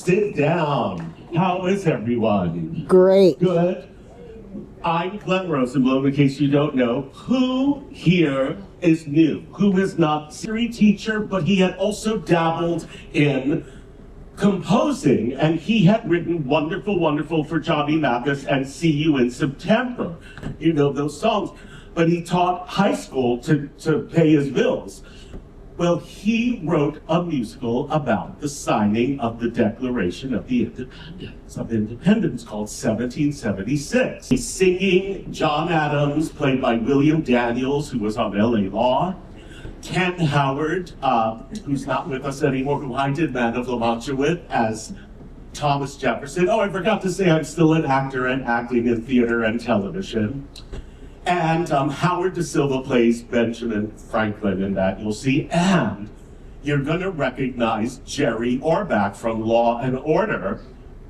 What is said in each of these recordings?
Sit down. How is everyone? Great. Good. I'm Glenn Rosenblum, in case you don't know. Who here is new? Who is not a theory teacher, but he had also dabbled in composing, and he had written Wonderful, Wonderful for Johnny Mathis and See You in September. You know those songs. But he taught high school to pay his bills. Well, he wrote a musical about the signing of the Declaration of the Independence called 1776. He's singing John Adams, played by William Daniels, who was on LA Law. Ken Howard, who's not with us anymore, who I did Man of La Mancha with, as Thomas Jefferson. Oh, I forgot to say I'm still an actor and acting in theater and television. And Howard Da Silva plays Benjamin Franklin in that, you'll see. And you're going to recognize Jerry Orbach from Law and Order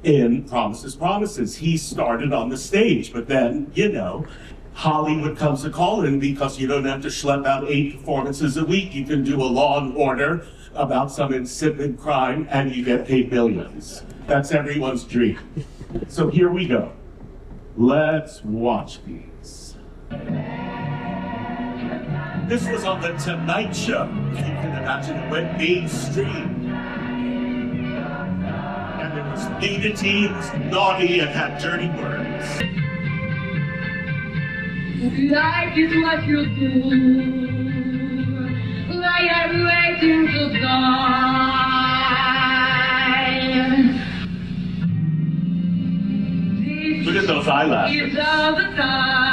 in Promises, Promises. He started on the stage, but then, you know, Hollywood comes to call in because you don't have to schlep out 8 performances a week. You can do a Law and Order about some insipid crime and you get paid millions. That's everyone's dream. So here we go. Let's watch these. This was on The Tonight Show. You can imagine it went mainstream. And there was nudity, it was naughty, and had dirty words. Life is what you do. I am waiting to die. Look at those eyelashes. It's all the time.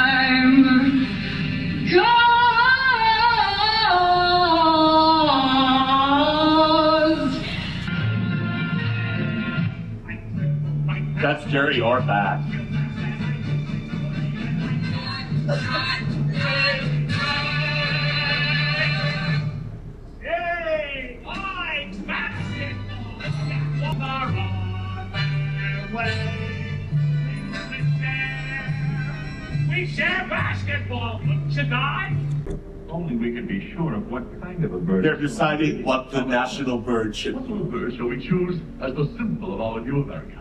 That's Jerry Orbach. Hey, I'm basketball. We share basketball tonight. Only we can be sure of what kind of a bird. They're deciding what the national bird should What be. little bird shall we choose as the symbol of all of New America?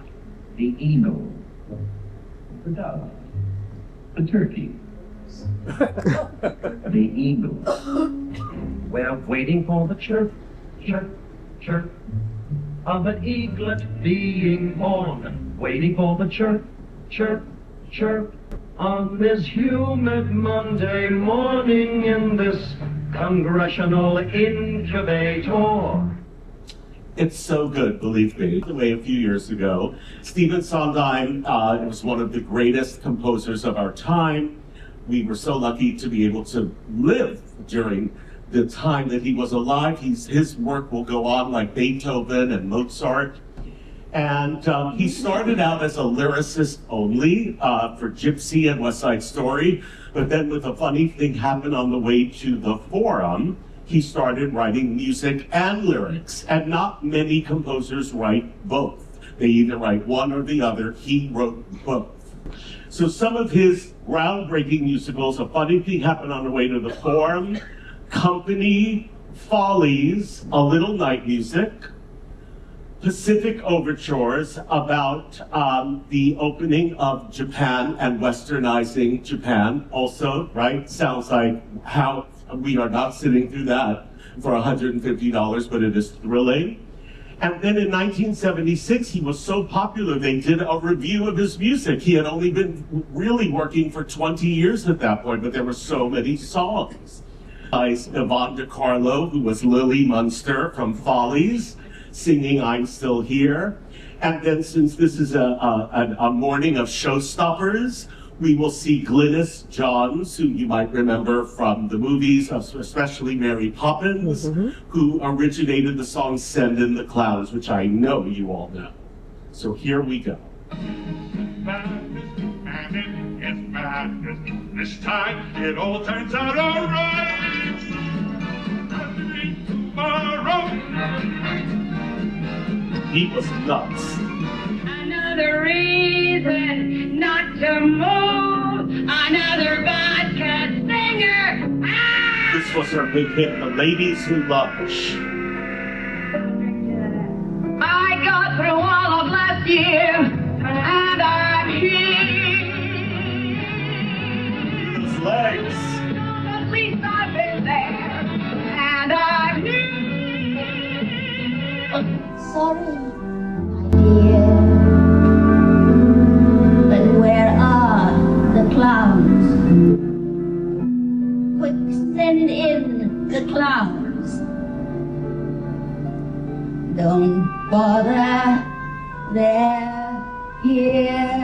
The eagle, the dove, the turkey, the eagle. We're waiting for the chirp, chirp, chirp of an eaglet being born. Waiting for the chirp, chirp, chirp on this humid Monday morning in this congressional incubator. It's so good, believe me. The way a few years ago, Stephen Sondheim was one of the greatest composers of our time. We were so lucky to be able to live during the time that he was alive. His work will go on like Beethoven and Mozart. And he started out as a lyricist only for Gypsy and West Side Story. But then with a funny thing happened on the way to the Forum, he started writing music and lyrics. And not many composers write both. They either write one or the other. He wrote both. So some of his groundbreaking musicals, A Funny Thing Happened on the Way to the Forum, Company, Follies, A Little Night Music, Pacific Overtures about the opening of Japan and westernizing Japan also, right? Sounds like how we are not sitting through that for $150, but it is thrilling. And then in 1976, he was so popular, they did a review of his music. He had only been really working for 20 years at that point, but there were so many songs. Yvonne DiCarlo, who was Lily Munster from Follies, singing I'm Still Here. And then since this is a morning of Showstoppers, we will see Glynis Johns, who you might remember from the movies, especially Mary Poppins, who originated the song Send in the Clouds, which I know you all know. So here we go. Madness. This time it all turns out alright. Tomorrow. He was nuts. Another reason not to move. Another vodka singer. Ah! This was her big hit, The Ladies Who Lunch. I got through all of sorry, my dear. But where are the clowns? Quick, send in the clowns. Don't bother, they're here.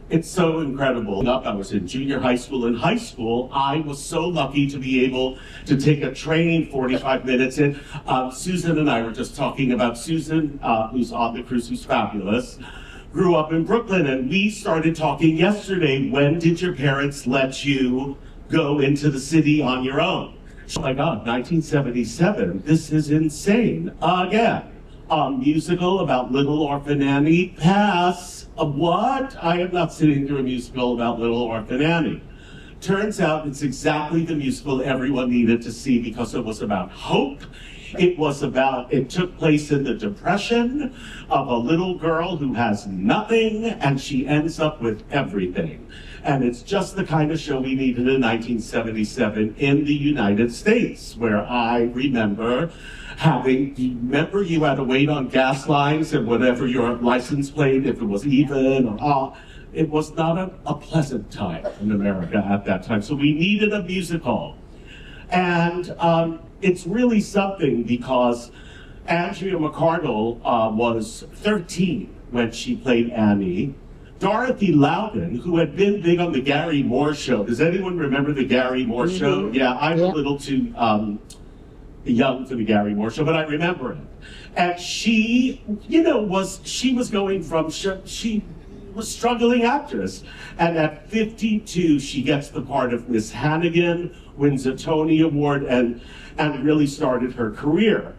It's so incredible. I was in junior high school. In high school, I was so lucky to be able to take a train 45 minutes in. Susan and I were just talking about Susan, who's on the cruise, who's fabulous, grew up in Brooklyn, and we started talking yesterday. When did your parents let you go into the city on your own? Oh my God, 1977. This is insane. Again, a musical about Little Orphan Annie. Pass. What? I am not sitting through a musical about Little Orphan Annie. Turns out it's exactly the musical everyone needed to see because it was about hope. It took place in the Depression of a little girl who has nothing and she ends up with everything. And it's just the kind of show we needed in 1977 in the United States, where I remember remember you had to wait on gas lines and whatever your license plate, if it was even or off. It was not a pleasant time in America at that time. So we needed a musical. And it's really something because Andrea McArdle was 13 when she played Annie. Dorothy Loudon, who had been big on the Gary Moore Show. Does anyone remember the Gary Moore Show? Yeah, I'm a little too young for the Gary Moore Show, but I remember it. And she, she was going from, she was a struggling actress. And at 52, she gets the part of Miss Hannigan, wins a Tony Award, and really started her career.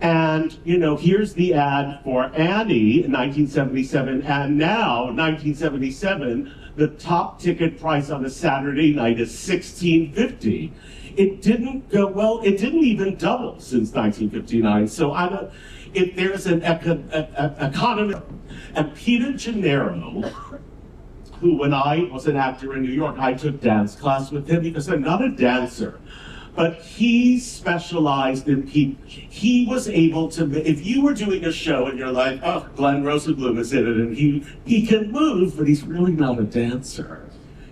And, here's the ad for Annie in 1977, and now, 1977, the top ticket price on a Saturday night is $16.50. It didn't go well, it didn't even double since 1959. So if there's an economist, and Peter Gennaro, who when I was an actor in New York, I took dance class with him because I'm not a dancer. But he specialized in people. He was able to, if you were doing a show and you're like, oh, Glenn Rosenblum is in it, and he can move, but he's really not a dancer.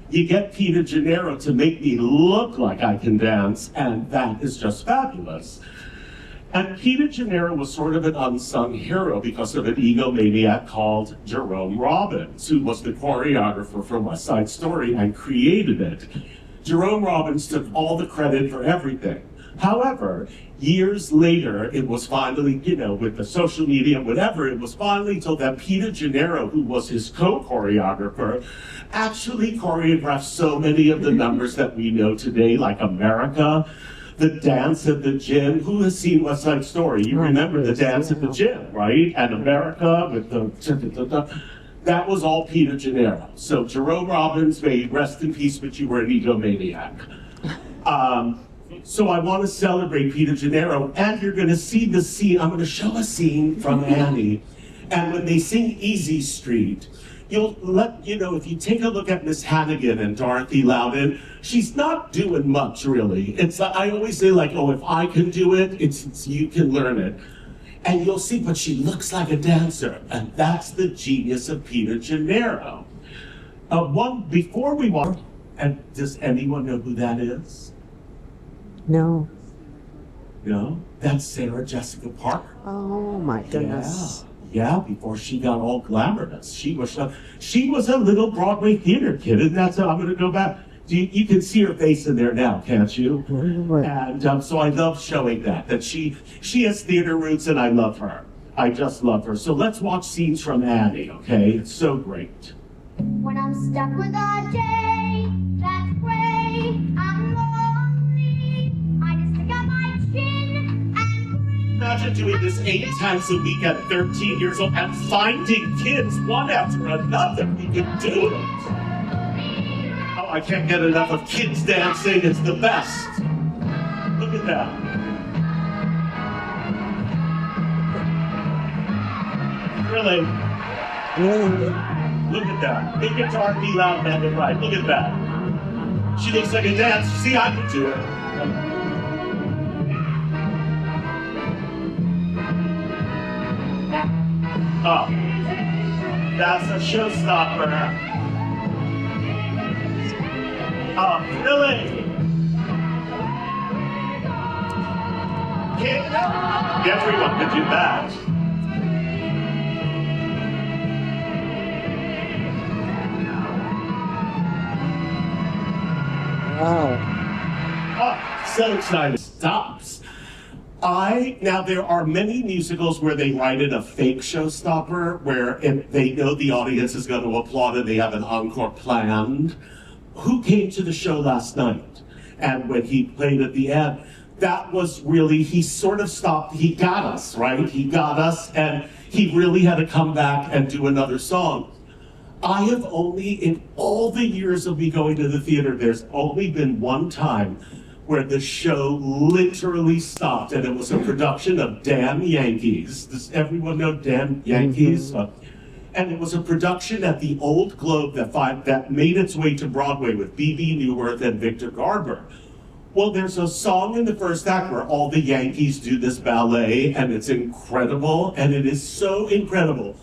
You get Peter Gennaro to make me look like I can dance, and that is just fabulous. And Peter Gennaro was sort of an unsung hero because of an egomaniac called Jerome Robbins, who was the choreographer for West Side Story and created it. Jerome Robbins took all the credit for everything. However, years later, it was finally, with the social media, whatever, it was finally told that Peter Gennaro, who was his co-choreographer, actually choreographed so many of the numbers that we know today, like America, the dance at the gym. Who has seen West Side Story? You remember the dance at the gym, right? And America with the... That was all Peter Gennaro. So Jerome Robbins, may rest in peace, but you were an egomaniac. So I want to celebrate Peter Gennaro, and you're going to see the scene. I'm going to show a scene from Annie. And when they sing Easy Street, if you take a look at Miss Hannigan and Dorothy Loudon, she's not doing much, really. I always say, if I can do it, it's you can learn it. And you'll see, but she looks like a dancer, and that's the genius of Peter Gennaro. Before we walk, and does anyone know who that is? No. No? That's Sarah Jessica Parker. Oh my goodness. Yeah, before she got all glamorous. She was a little Broadway theater kid, and that's how I'm going to go back. You can see her face in there now, can't you? And so I love showing that she has theater roots, and I love her. I just love her. So let's watch scenes from Annie, okay? It's so great. When I'm stuck with a day that's gray, I'm lonely. I just stick out my chin and Imagine doing this 8 times a week at 13 years old and finding kids one after another. You can do it. I can't get enough of kids dancing. It's the best. Look at that. Really? Look at that. Big guitar, be loud, man, and right. Look at that. She looks like a dancer. See, I can do it. Oh, that's a showstopper. Oh, Billy! Everyone could do that. Wow. Oh, so excited. Stops. Now there are many musicals where they write in a fake showstopper where if they know the audience is going to applaud and they have an encore planned. Who came to the show last night? And when he played at the end, that was really, he sort of stopped, he got us, right? He got us and he really had to come back and do another song. I have only, in all the years of me going to the theater, there's only been one time where the show literally stopped, and it was a production of Damn Yankees. Does everyone know Damn Yankees? And it was a production at the Old Globe that made its way to Broadway with B.B. Newworth and Victor Garber. Well, there's a song in the first act where all the Yankees do this ballet, and it's incredible, and it is so incredible.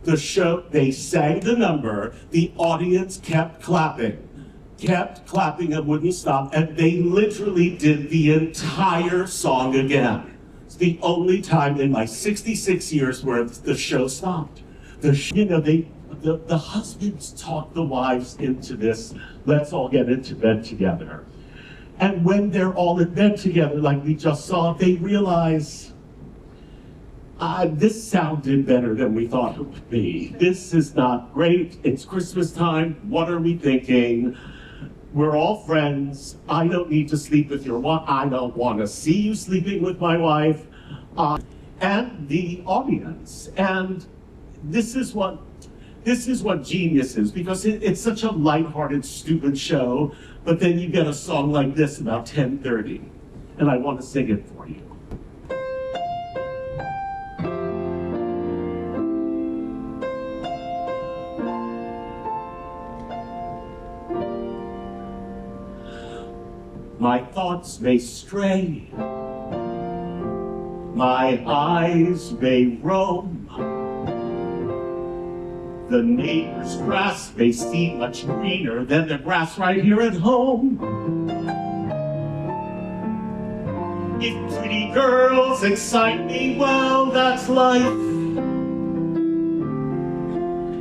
The show, they sang the number, the audience kept clapping and wouldn't stop, and they literally did the entire song again. It's the only time in my 66 years where the show stopped. The husbands talk the wives into this, let's all get into bed together. And when they're all in bed together, like we just saw, they realize, this sounded better than we thought it would be. This is not great. It's Christmas time. What are we thinking? We're all friends. I don't need to sleep with your wife. I don't want to see you sleeping with my wife. And the audience. And this is what genius is, because it's such a lighthearted, stupid show, but then you get a song like this about 10:30, and I want to sing it for you. My thoughts may stray, my eyes may roam, the neighbor's grass may seem much greener than the grass right here at home. If pretty girls excite me, well, that's life.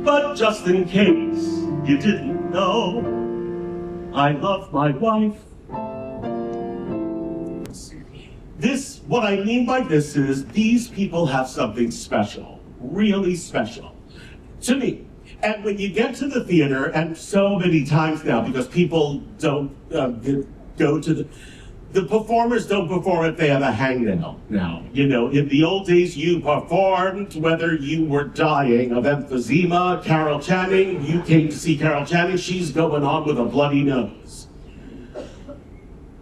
But just in case you didn't know, I love my wife. What I mean by this is these people have something special, really special, to me. And when you get to the theater, and so many times now, because people don't go to the performers don't perform if they have a hangnail now. You know, in the old days, you performed whether you were dying of emphysema. Carol Channing, you came to see Carol Channing, she's going on with a bloody nose.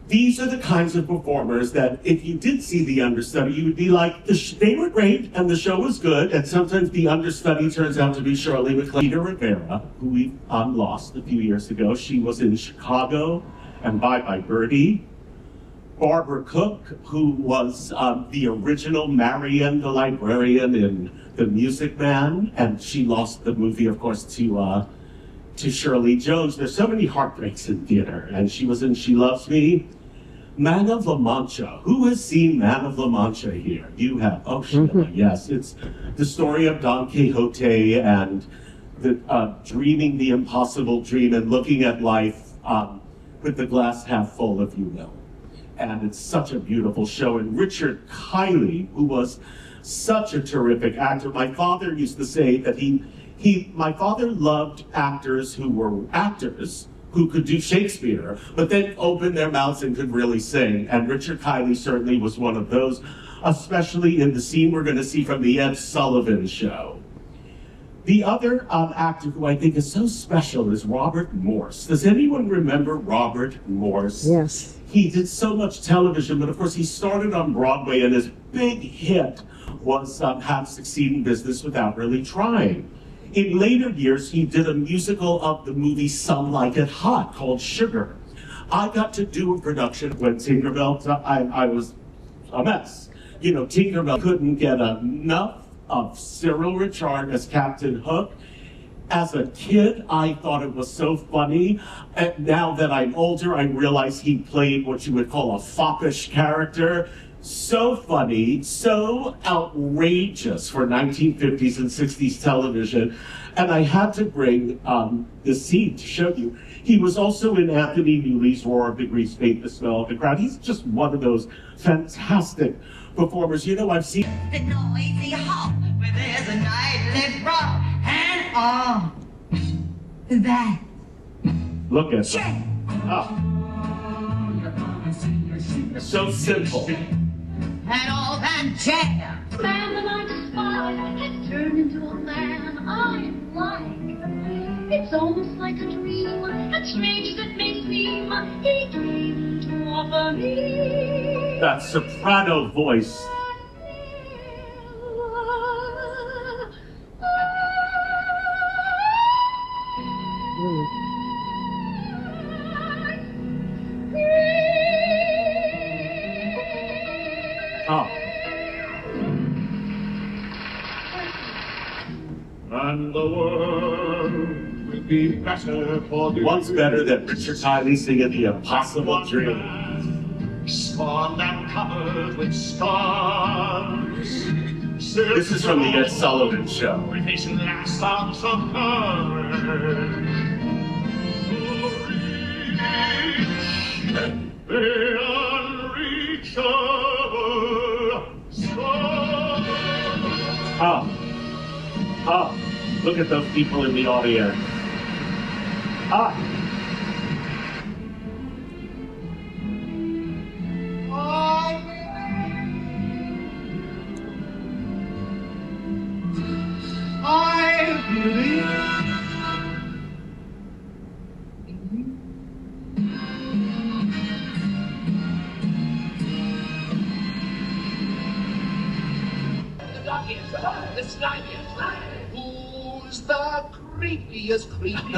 These are the kinds of performers that if you did see the understudy, you would be like, they were great and the show was good, and sometimes the understudy turns out to be Shirley MacLaine. Rita Rivera, who we lost a few years ago, she was in Chicago and Bye Bye Birdie. Barbara Cook, who was the original Marian the librarian in The Music Man, and she lost the movie, of course, to Shirley Jones. There's so many heartbreaks in theater, and she was in She Loves Me. Man of La Mancha. Who has seen Man of La Mancha here? You have. Oh, Sheila, yes. It's the story of Don Quixote and dreaming the impossible dream and looking at life with the glass half full, if you will. And it's such a beautiful show. And Richard Kiley, who was such a terrific actor. My father used to say that my father loved actors who were actors who could do Shakespeare, but then opened their mouths and could really sing. And Richard Kiley certainly was one of those, especially in the scene we're going to see from the Ed Sullivan Show. The other actor who I think is so special is Robert Morse. Does anyone remember Robert Morse? Yes. He did so much television, but of course he started on Broadway, and his big hit was How to Succeed in Business Without Really Trying. In later years, he did a musical of the movie Some Like It Hot called Sugar. I got to do a production when Tinkerbell, I was a mess. You know, Tinkerbell couldn't get enough of Cyril Richard as Captain Hook. As a kid, I thought it was so funny. And now that I'm older, I realize he played what you would call a foppish character. So funny, so outrageous for 1950s and 60s television. And I had to bring this scene to show you. He was also in Anthony Newley's Roar of Degrees, Fate, The Smell of the Crowd. He's just one of those fantastic performers. You know, I've seen The noisy hall where there's a nightly brawl and all that. Look at him. Oh. So simple. And all that jam. Man that I despise has turned into a man I like. It's almost like a dream, as strange as it may seem. He came to offer me That soprano voice. Oh. And the world will be better for the What's better than Richard Kiley singing The Impossible Dream? Spawned and covered with stars. This is from the Ed Sullivan Show. With his last songs of courage. The unreachable star. Oh. Oh. Look at those people in the audience. Ah. I believe. The slimiest. Who's the creepiest creepy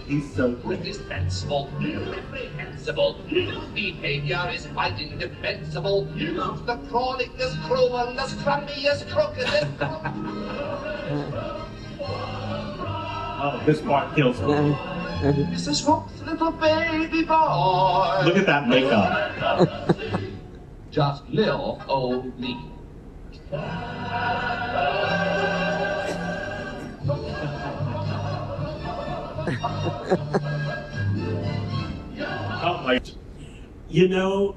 He's so With good. his fanciful, reprehensible behavior is quite indefensible. The crawlingest, cruelest, crummiest, crookedest. Oh, this part kills me. Mrs. Hook's little baby boy. Look at that makeup. Just Lil old me. Oh my. You know,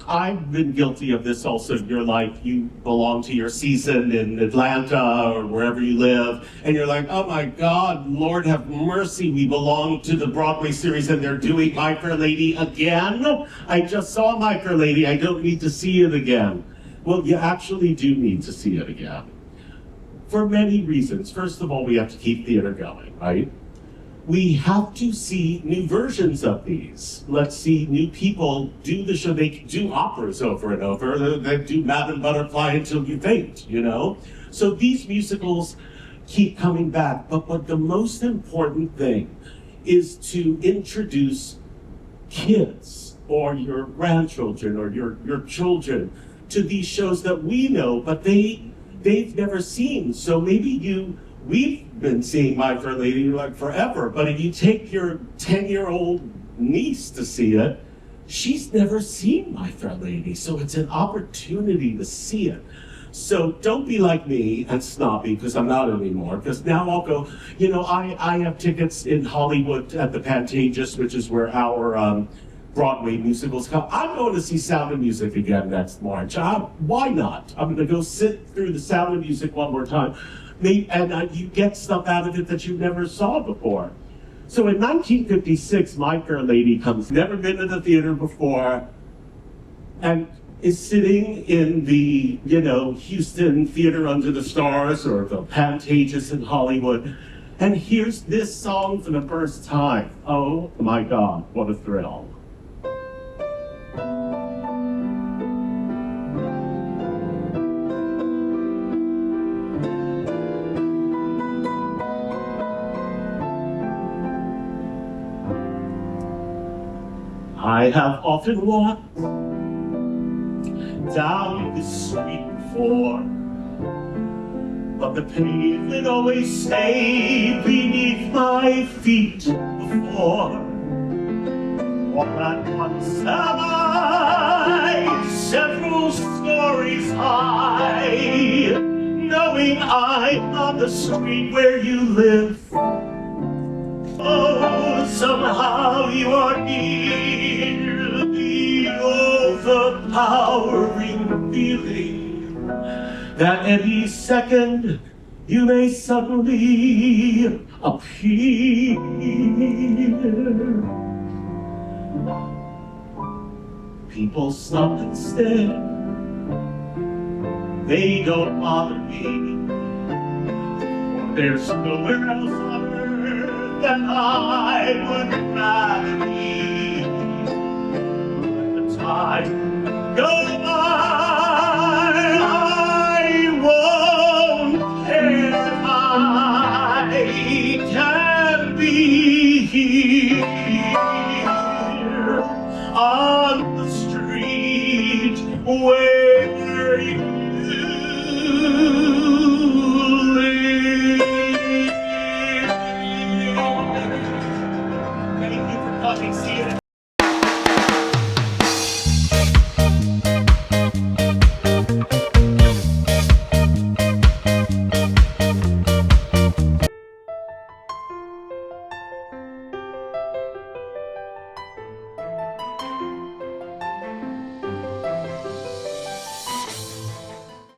I've been guilty of this also. You're like, you belong to your season in Atlanta or wherever you live, and you're like, oh my God, Lord have mercy, we belong to the Broadway series and they're doing My Fair Lady again? I just saw My Fair Lady, I don't need to see it again. Well, you actually do need to see it again. For many reasons. First of all, we have to keep theater going, right? We have to see new versions of these. Let's see new people do the show. They do operas over and over. They do Madame Butterfly until you faint, you know? So these musicals keep coming back. But the most important thing is to introduce kids or your grandchildren or your children to these shows that we know, but they've never seen. So maybe we've been seeing My Fair Lady like forever, but if you take your 10-year-old niece to see it, she's never seen My Fair Lady, so it's an opportunity to see it. So don't be like me and snobby, because I'm not anymore, because now I'll go, you know, I have tickets in Hollywood at the Pantages, which is where our Broadway musicals come. I'm going to see Sound of Music again next March. Why not? I'm going to go sit through the Sound of Music one more time. And you get stuff out of it that you never saw before. So in 1956, My Fair Lady comes, never been to the theater before, and is sitting in the, you know, Houston Theater Under the Stars or the Pantages in Hollywood, and hears this song for the first time. Oh my God, what a thrill. I have often walked down this street before, but the pavement always stayed beneath my feet before. All at once am I several stories high, knowing I'm on the street where you live. Oh, somehow you are near, the overpowering feeling that any second you may suddenly appear. People stop and stare, they don't bother me. There's nowhere else on earth that I would rather be. Let the time go by, I won't care if I can be here on the street where you live. Thank you for coming. See you.